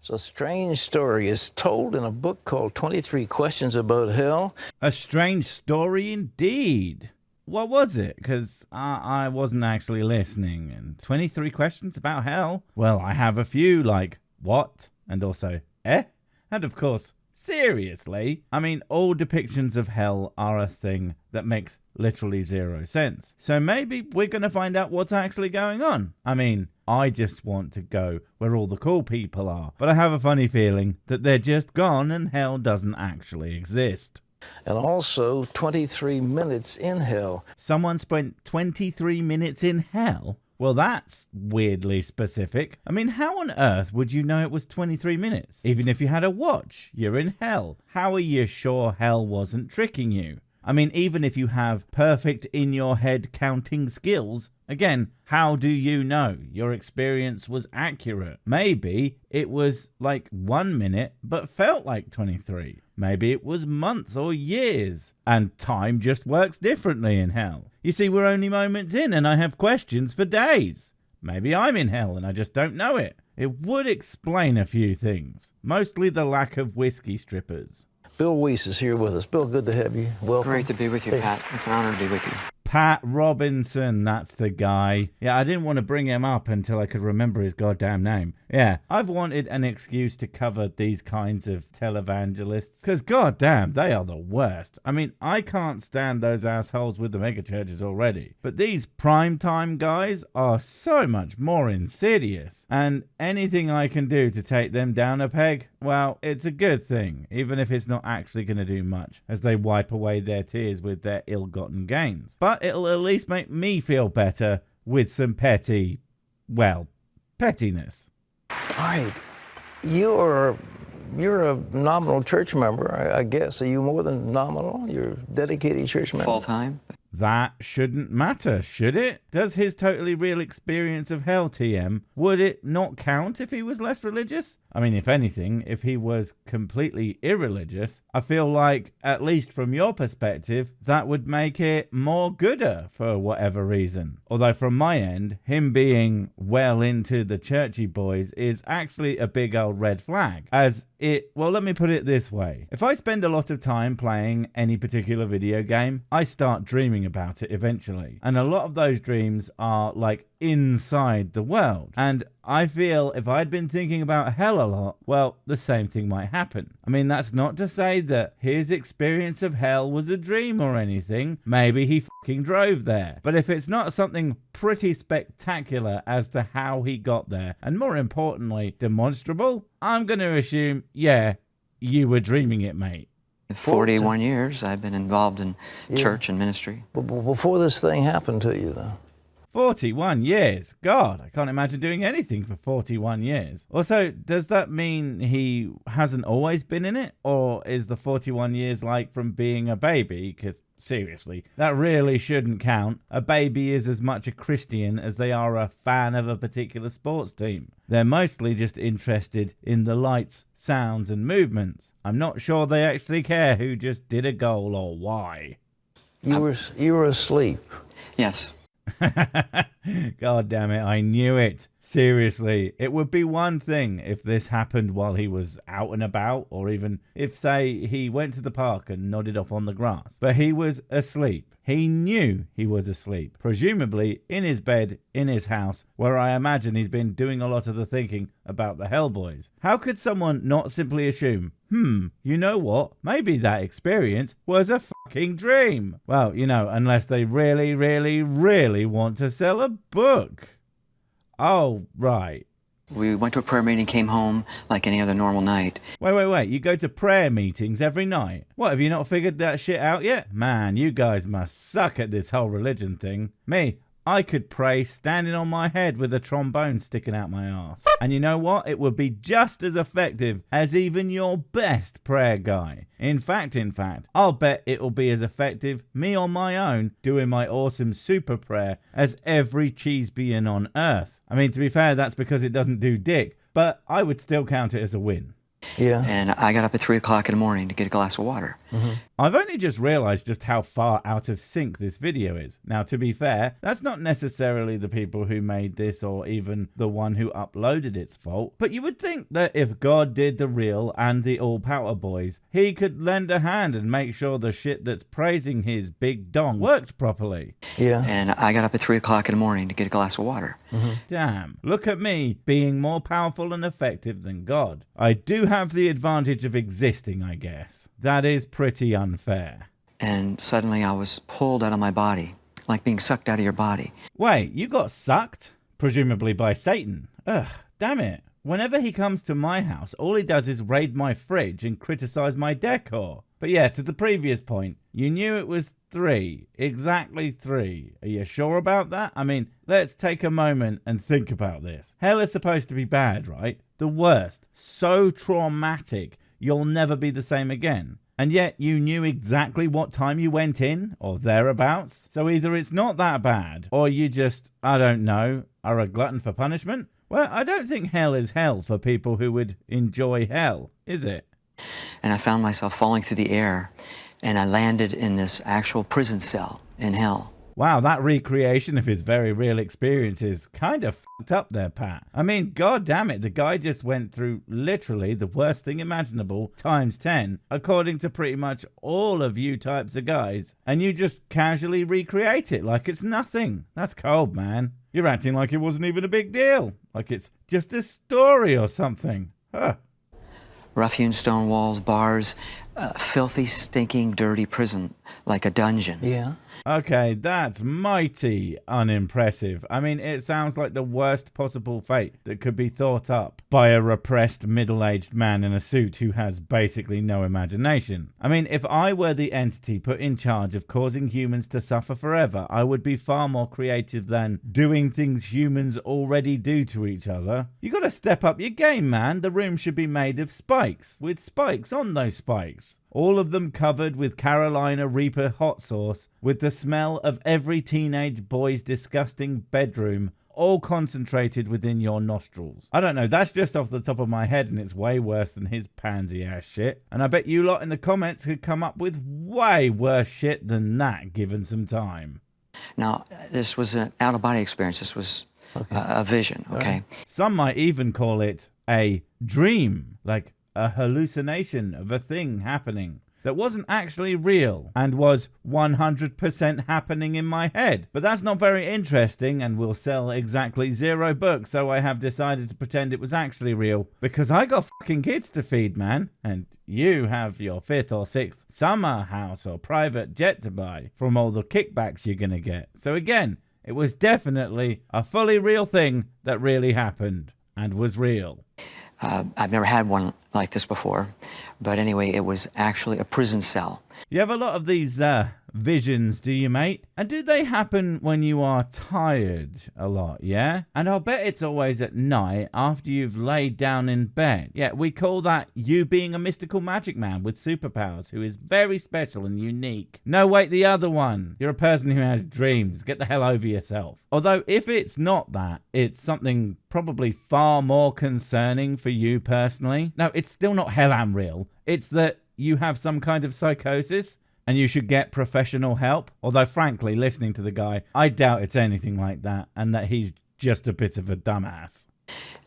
It's a strange story. It's told in a book called 23 Questions About Hell. A strange story indeed. What was it? Because I wasn't actually listening. And 23 questions about hell? Well, I have a few, like, what? And also, eh? And of course, seriously? I mean, all depictions of hell are a thing that makes literally zero sense. So maybe we're going to find out what's actually going on. I mean, I just want to go where all the cool people are. But I have a funny feeling that they're just gone and hell doesn't actually exist. And also 23 minutes in hell. Someone spent 23 minutes in hell? Well, that's weirdly specific. I mean, how on earth would you know it was 23 minutes? Even if you had a watch, you're in hell. How are you sure hell wasn't tricking you? I mean, even if you have perfect in-your-head counting skills, again, how do you know your experience was accurate? Maybe it was like 1 minute, but felt like 23. Maybe it was months or years. And time just works differently in hell. You see, we're only moments in and I have questions for days. Maybe I'm in hell and I just don't know it. It would explain a few things. Mostly the lack of whiskey strippers. Bill Weiss is here with us. Bill, good to have you. Welcome. Great to be with you, Pat. It's an honor to be with you. Pat Robertson, that's the guy. Yeah, I didn't want to bring him up until I could remember his goddamn name. Yeah, I've wanted an excuse to cover these kinds of televangelists, because goddamn, they are the worst. I mean, I can't stand those assholes with the megachurches already, but these primetime guys are so much more insidious, and anything I can do to take them down a peg, well, it's a good thing, even if it's not actually going to do much, as they wipe away their tears with their ill-gotten gains. But it'll at least make me feel better with some pettiness. All right. You're a nominal church member, I guess. Are you more than nominal? You're a dedicated church member? Full-time. That shouldn't matter, should it? Does his totally real experience of hell, TM, would it not count if he was less religious? I mean, if anything, if he was completely irreligious, I feel like, at least from your perspective, that would make it more gooder for whatever reason. Although from my end, him being well into the churchy boys is actually a big old red flag. Well, let me put it this way. If I spend a lot of time playing any particular video game, I start dreaming about it eventually. And a lot of those dreams are like inside the world. And I feel if I'd been thinking about hell a lot, well, the same thing might happen. I mean, that's not to say that his experience of hell was a dream or anything. Maybe he fucking drove there. But if it's not something pretty spectacular as to how he got there, and more importantly, demonstrable, I'm going to assume, yeah, you were dreaming it, mate. 41 years I've been involved in church and ministry. But before this thing happened to you, though. 41 years. God, I can't imagine doing anything for 41 years. Also, does that mean he hasn't always been in it? Or is the 41 years like from being a baby? Because seriously, that really shouldn't count. A baby is as much a Christian as they are a fan of a particular sports team. They're mostly just interested in the lights, sounds, and movements. I'm not sure they actually care who just did a goal or why. You were asleep. Yes. God damn it, I knew it. Seriously, it would be one thing if this happened while he was out and about, or even if, say, he went to the park and nodded off on the grass. But he was asleep. He knew he was asleep, presumably in his bed, in his house, where I imagine he's been doing a lot of the thinking about the Hellboys. How could someone not simply assume, you know what, maybe that experience was a fucking dream? Well, you know, unless they really, really, really want to sell a book. Oh, right. We went to a prayer meeting, came home like any other normal night. Wait. You go to prayer meetings every night? What, have you not figured that shit out yet? Man, you guys must suck at this whole religion thing. Me, I could pray standing on my head with a trombone sticking out my ass. And you know what? It would be just as effective as even your best prayer guy. In fact, I'll bet it will be as effective, me on my own, doing my awesome super prayer, as every cheesebean on earth. I mean, to be fair, that's because it doesn't do dick, but I would still count it as a win. Yeah. And I got up at 3 o'clock in the morning to get a glass of water. I've only just realized just how far out of sync this video is. Now, to be fair, that's not necessarily the people who made this or even the one who uploaded its fault. But you would think that if God did the real and the all powder boys, he could lend a hand and make sure the shit that's praising his big dong worked properly. Yeah. And I got up at 3 o'clock in the morning to get a glass of water. Damn, look at me being more powerful and effective than God. I do have the advantage of existing, I guess. That is pretty unfair. And suddenly I was pulled out of my body, like being sucked out of your body. Wait, you got sucked? Presumably by Satan. Ugh, damn it. Whenever he comes to my house, all he does is raid my fridge and criticize my decor. But yeah, to the previous point, you knew it was 3. Exactly 3. Are you sure about that? I mean, let's take a moment and think about this. Hell is supposed to be bad, right? The worst. So traumatic, you'll never be the same again. And yet you knew exactly what time you went in, or thereabouts. So either it's not that bad, or you just, I don't know, are a glutton for punishment. Well, I don't think hell is hell for people who would enjoy hell, is it? And I found myself falling through the air, and I landed in this actual prison cell in hell. Wow, that recreation of his very real experiences kind of fucked up there, Pat. I mean, god damn it, the guy just went through literally the worst thing imaginable times 10, according to pretty much all of you types of guys, and you just casually recreate it like it's nothing. That's cold, man. You're acting like it wasn't even a big deal, like it's just a story or something. Huh. Rough-hewn stone walls, bars, filthy, stinking, dirty prison, like a dungeon. Yeah. Okay, that's mighty unimpressive. I mean, it sounds like the worst possible fate that could be thought up by a repressed middle-aged man in a suit who has basically no imagination. I mean, if I were the entity put in charge of causing humans to suffer forever, I would be far more creative than doing things humans already do to each other. You gotta step up your game, man. The room should be made of spikes, with spikes on those spikes. All of them covered with Carolina Reaper hot sauce, with the smell of every teenage boy's disgusting bedroom all concentrated within your nostrils. I don't know, that's just off the top of my head, and it's way worse than his pansy ass shit. And I bet you lot in the comments could come up with way worse shit than that given some time. Now, this was an out-of-body experience. This was a vision, okay? Some might even call it a dream, like a hallucination of a thing happening that wasn't actually real and was 100% happening in my head. But that's not very interesting and will sell exactly 0 books, so I have decided to pretend it was actually real because I got fucking kids to feed, man. And you have your 5th or 6th summer house or private jet to buy from all the kickbacks you're gonna get. So again, it was definitely a fully real thing that really happened and was real. I've never had one like this before, but anyway, it was actually a prison cell. You have a lot of these visions, do you, mate? And do they happen when you are tired a lot, yeah? And I'll bet it's always at night after you've laid down in bed. Yeah, we call that you being a mystical magic man with superpowers who is very special and unique. No, wait, the other one. You're a person who has dreams. Get the hell over yourself. Although, if it's not that, it's something probably far more concerning for you personally. No, it's still not hell and real. It's that you have some kind of psychosis and you should get professional help. Although, frankly, listening to the guy, I doubt it's anything like that and that he's just a bit of a dumbass.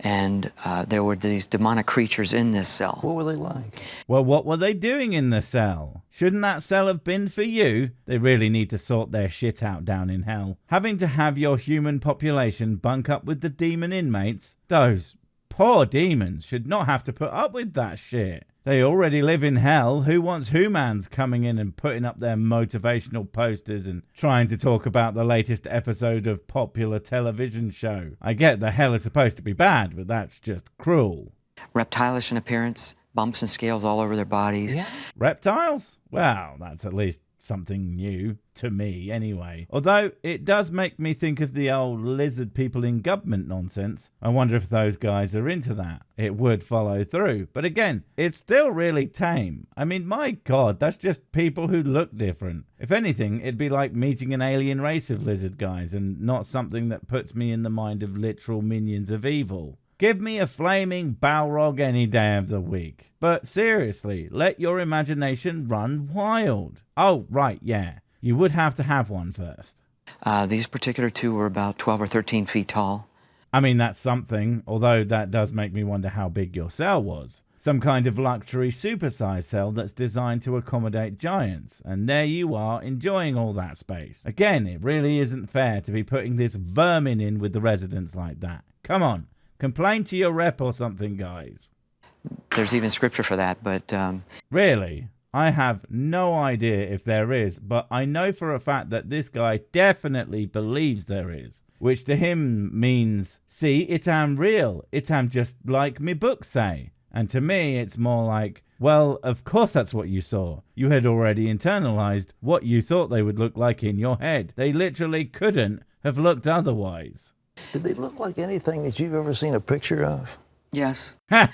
And there were these demonic creatures in this cell. What were they like? Well, what were they doing in the cell? Shouldn't that cell have been for you? They really need to sort their shit out down in hell. Having to have your human population bunk up with the demon inmates, those poor demons should not have to put up with that shit. They already live in hell. Who wants humans coming in and putting up their motivational posters and trying to talk about the latest episode of popular television show? I get the hell is supposed to be bad, but that's just cruel. Reptilish in appearance, bumps and scales all over their bodies. Yeah. Reptiles? Well, that's at least something new to me anyway. Although it does make me think of the old lizard people in government nonsense. I wonder if those guys are into that. It would follow through. But again, it's still really tame. I mean, my God, that's just people who look different. If anything, it'd be like meeting an alien race of lizard guys and not something that puts me in the mind of literal minions of evil. Give me a flaming Balrog any day of the week. But seriously, let your imagination run wild. Oh, right, yeah. You would have to have one first. These particular two were about 12 or 13 feet tall. I mean, that's something, although that does make me wonder how big your cell was. Some kind of luxury supersized cell that's designed to accommodate giants. And there you are, enjoying all that space. Again, it really isn't fair to be putting this vermin in with the residents like that. Come on, complain to your rep or something, guys. There's even scripture for that, but... Really? I have no idea if there is, but I know for a fact that this guy definitely believes there is. Which to him means, see, it am real. It am just like me books say. And to me, it's more like, well, of course that's what you saw. You had already internalized what you thought they would look like in your head. They literally couldn't have looked otherwise. Did they look like anything that you've ever seen a picture of? Yes. Ha!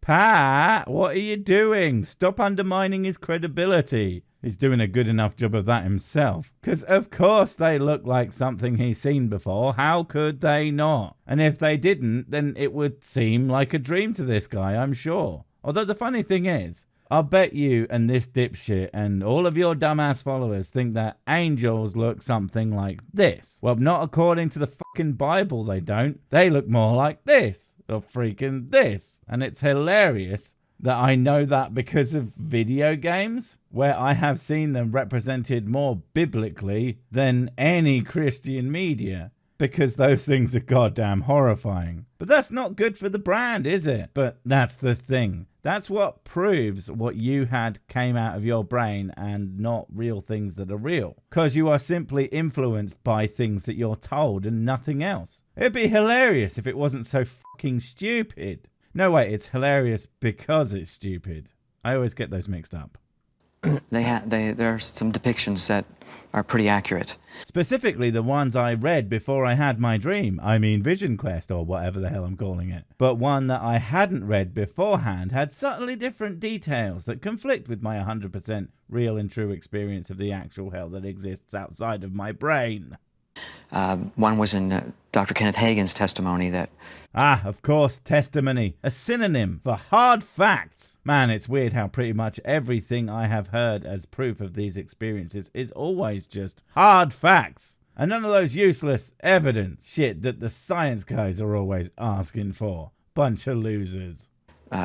Pat, what are you doing? Stop undermining his credibility. He's doing a good enough job of that himself. Because of course they look like something he's seen before. How could they not? And if they didn't, then it would seem like a dream to this guy, I'm sure. Although the funny thing is, I'll bet you and this dipshit and all of your dumbass followers think that angels look something like this. Well, not according to the fucking Bible, they don't. They look more like this. Or freaking this. And it's hilarious that I know that because of video games, where I have seen them represented more biblically than any Christian media, because those things are goddamn horrifying. But that's not good for the brand, is it? But that's the thing. That's what proves what you had came out of your brain and not real things that are real. Because you are simply influenced by things that you're told and nothing else. It'd be hilarious if it wasn't so fucking stupid. No, wait, it's hilarious because it's stupid. I always get those mixed up. There are some depictions that are pretty accurate. Specifically the ones I read before I had my dream. I mean Vision Quest or whatever the hell I'm calling it. But one that I hadn't read beforehand had subtly different details that conflict with my 100% real and true experience of the actual hell that exists outside of my brain. One was in Dr. Kenneth Hagin's testimony that... Ah, of course, testimony. A synonym for hard facts. Man, it's weird how pretty much everything I have heard as proof of these experiences is always just hard facts. And none of those useless evidence shit that the science guys are always asking for. Bunch of losers.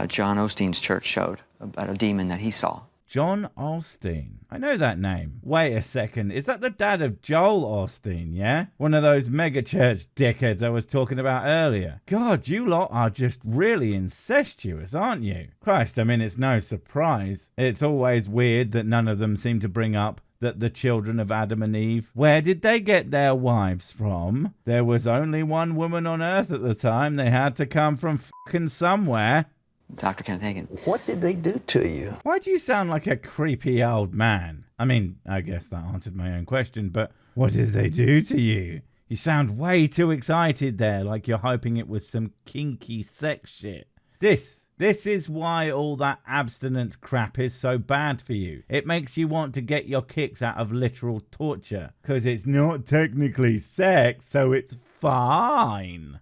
John Osteen's church showed about a demon that he saw. John Osteen. I know that name. Wait a second. Is that the dad of Joel Osteen, yeah? One of those megachurch dickheads I was talking about earlier. God, you lot are just really incestuous, aren't you? Christ, I mean, it's no surprise. It's always weird that none of them seem to bring up that the children of Adam and Eve, where did they get their wives from? There was only one woman on earth at the time. They had to come from fucking somewhere. Dr. Kenneth Hagin. What did they do to you? Why do you sound like a creepy old man? I mean, I guess that answered my own question, but what did they do to you? You sound way too excited there, like you're hoping it was some kinky sex shit. This is why all that abstinence crap is so bad for you. It makes you want to get your kicks out of literal torture, because it's not technically sex, so it's fine.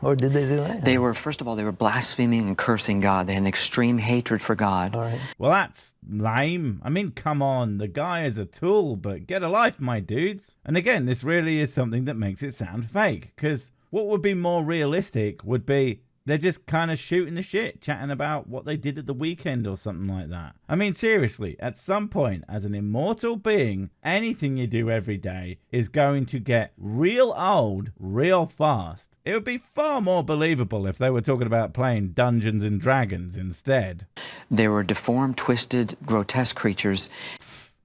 Or did they do anything? First of all, they were blaspheming and cursing God. They had an extreme hatred for God. All right. Well, that's lame. I mean, come on. The guy is a tool, but get a life, my dudes. And again, this really is something that makes it sound fake, because what would be more realistic would be they're just kind of shooting the shit, chatting about what they did at the weekend or something like that. I mean, seriously, at some point, as an immortal being, anything you do every day is going to get real old real fast. It would be far more believable if they were talking about playing Dungeons and Dragons instead. They were deformed, twisted, grotesque creatures.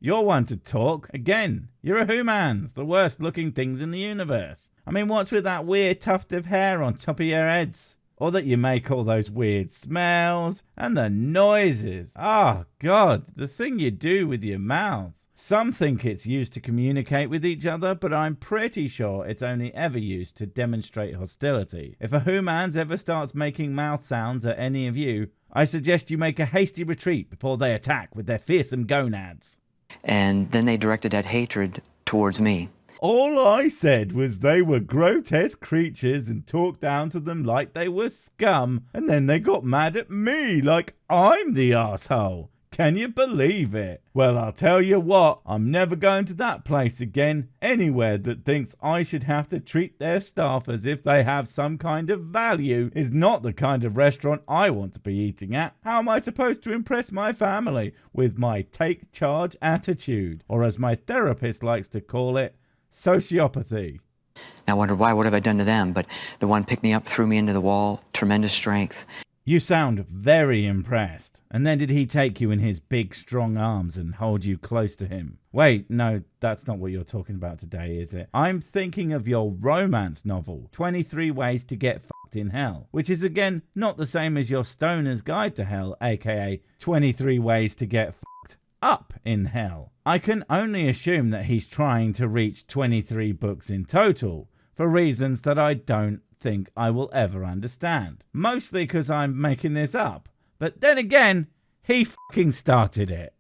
You're one to talk. Again, you're a humans, the worst looking things in the universe. I mean, what's with that weird tuft of hair on top of your heads? Or that you make all those weird smells and the noises. Oh, God, the thing you do with your mouth. Some think it's used to communicate with each other, but I'm pretty sure it's only ever used to demonstrate hostility. If a humans ever starts making mouth sounds at any of you, I suggest you make a hasty retreat before they attack with their fearsome gonads. And then they directed that hatred towards me. All I said was they were grotesque creatures and talked down to them like they were scum, and then they got mad at me like I'm the asshole. Can you believe it? Well, I'll tell you what, I'm never going to that place again. Anywhere that thinks I should have to treat their staff as if they have some kind of value is not the kind of restaurant I want to be eating at. How am I supposed to impress my family with my take charge attitude? Or as my therapist likes to call it, sociopathy. I wondered what have I done to them, but the one picked me up, threw me into the wall, tremendous strength. You sound very impressed. And then did he take you in his big, strong arms and hold you close to him? Wait, no, that's not what you're talking about today, is it? I'm thinking of your romance novel, 23 Ways to Get Fucked in Hell, which is again not the same as your Stoner's Guide to Hell, aka 23 Ways to Get Fucked Up in Hell. I can only assume that he's trying to reach 23 books in total, for reasons that I don't think I will ever understand. Mostly because I'm making this up. But then again, he fucking started it.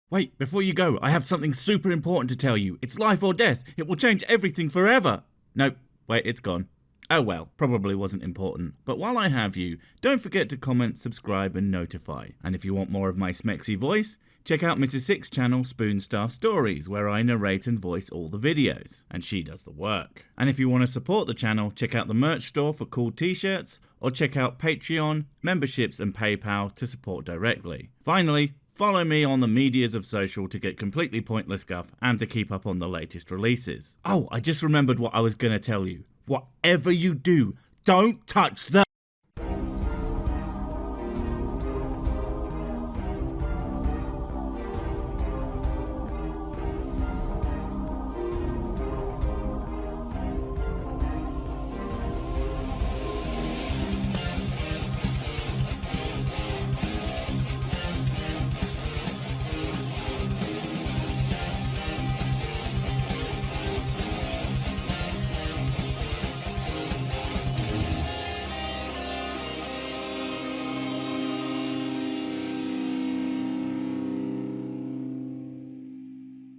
Wait, before you go, I have something super important to tell you. It's life or death. It will change everything forever. Nope, wait, it's gone. Oh well, probably wasn't important. But while I have you, don't forget to comment, subscribe and notify. And if you want more of my smexy voice, check out Mrs. Six channel Spoonstaff Stories, where I narrate and voice all the videos, and she does the work. And if you want to support the channel, check out the merch store for cool t-shirts, or check out Patreon, memberships and PayPal to support directly. Finally, follow me on the medias of social to get completely pointless guff and to keep up on the latest releases. Oh, I just remembered what I was going to tell you. Whatever you do, don't touch the